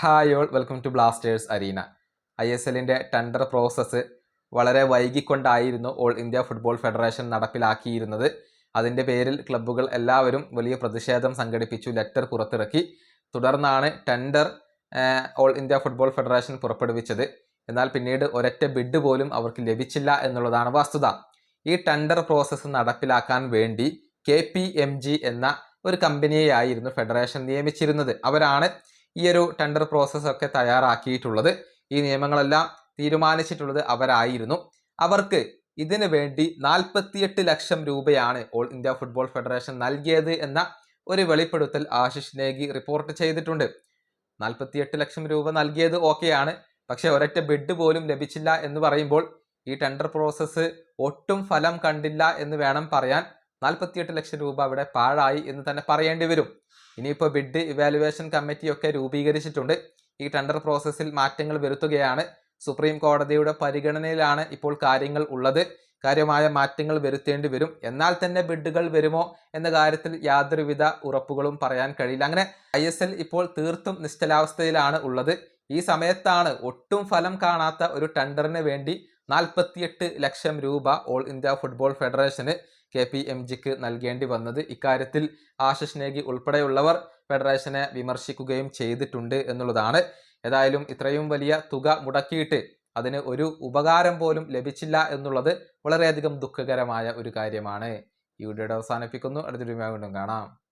Hi all welcome to Blasters arena. ISLന്റെ tender process വളരെ വൈകിക്കൊണ്ടായിരുന്നു ഓൾ ഇന്ത്യ ഫുട്ബോൾ ഫെഡറേഷൻ നടപ്പിലാക്കിയിരുന്നത്. അതിൻ്റെ പേരിൽ ക്ലബ്ബുകൾ എല്ലാവരും വലിയ പ്രതിഷേധം സംഘടിപ്പിച്ചു, ലെറ്റർ പുറത്തിറക്കി. തുടർന്നാണ് tender all India football federation പുറപ്പെടുവിച്ചത്. എന്നാൽ പിന്നീട് ഒരൊറ്റ ബിഡ് പോലും അവർക്ക് ലഭിച്ചില്ല എന്നുള്ളതാണ് വസ്തുത. ഈ ടെൻഡർ പ്രോസസ്സ് നടപ്പിലാക്കാൻ വേണ്ടി KPMG എന്ന ഒരു കമ്പനിയെയായിരുന്നു ഫെഡറേഷൻ നിയമിച്ചിരുന്നത്. അവരാണ് ഈ ഒരു ടെൻഡർ പ്രോസസ്സൊക്കെ തയ്യാറാക്കിയിട്ടുള്ളത്. ഈ നിയമങ്ങളെല്ലാം തീരുമാനിച്ചിട്ടുള്ളത് അവരായിരുന്നു. അവർക്ക് ഇതിനു വേണ്ടി 48 ലക്ഷം രൂപയാണ് ഓൾ ഇന്ത്യ ഫുട്ബോൾ ഫെഡറേഷൻ നൽകിയത് എന്ന ഒരു വെളിപ്പെടുത്തൽ ആശിഷ് നേഗി റിപ്പോർട്ട് ചെയ്തിട്ടുണ്ട്. 48 ലക്ഷം രൂപ നൽകിയത് ഓക്കെയാണ്, പക്ഷെ ഒരൊറ്റ ബിഡ് പോലും ലഭിച്ചില്ല എന്ന് പറയുമ്പോൾ ഈ ടെൻഡർ പ്രോസസ്സ് ഒട്ടും ഫലം കണ്ടില്ല എന്ന് വേണം പറയാൻ. 48 ലക്ഷം രൂപ അവിടെ പാഴായി എന്ന് തന്നെ പറയേണ്ടി വരും. ഇനിയിപ്പോൾ ബിഡ് ഇവാലുവേഷൻ കമ്മിറ്റിയൊക്കെ രൂപീകരിച്ചിട്ടുണ്ട്. ഈ ടെൻഡർ പ്രോസസ്സിൽ മാറ്റങ്ങൾ വരുത്തുകയാണ്. സുപ്രീം കോടതിയുടെ പരിഗണനയിലാണ് ഇപ്പോൾ കാര്യങ്ങൾ ഉള്ളത്. കാര്യമായ മാറ്റങ്ങൾ വരുത്തേണ്ടി വരും. എന്നാൽ തന്നെ ബിഡുകൾ വരുമോ എന്ന കാര്യത്തിൽ യാതൊരുവിധ ഉറപ്പുകളും പറയാൻ കഴിയില്ല. അങ്ങനെ ISL ഇപ്പോൾ തീർത്തും നിശ്ചലാവസ്ഥയിലാണ് ഉള്ളത്. ഈ സമയത്താണ് ഒട്ടും ഫലം കാണാത്ത ഒരു ടെൻഡറിന് വേണ്ടി 48 ലക്ഷം രൂപ ഓൾ ഇന്ത്യ ഫുട്ബോൾ ഫെഡറേഷന് KPMGക്ക് നൽകേണ്ടി വന്നത്. ഇക്കാര്യത്തിൽ ആശിഷ് നേഗി ഉൾപ്പെടെയുള്ളവർ ഫെഡറേഷനെ വിമർശിക്കുകയും ചെയ്തിട്ടുണ്ട് എന്നുള്ളതാണ്. ഏതായാലും ഇത്രയും വലിയ തുക മുടക്കിയിട്ട് അതിന് ഒരു ഉപകാരം പോലും ലഭിച്ചില്ല എന്നുള്ളത് വളരെയധികം ദുഃഖകരമായ ഒരു കാര്യമാണ്. ഈ വീഡിയോയുടെ അവസാനിപ്പിക്കുന്നു. അടുത്തൊരു വീണ്ടും കാണാം.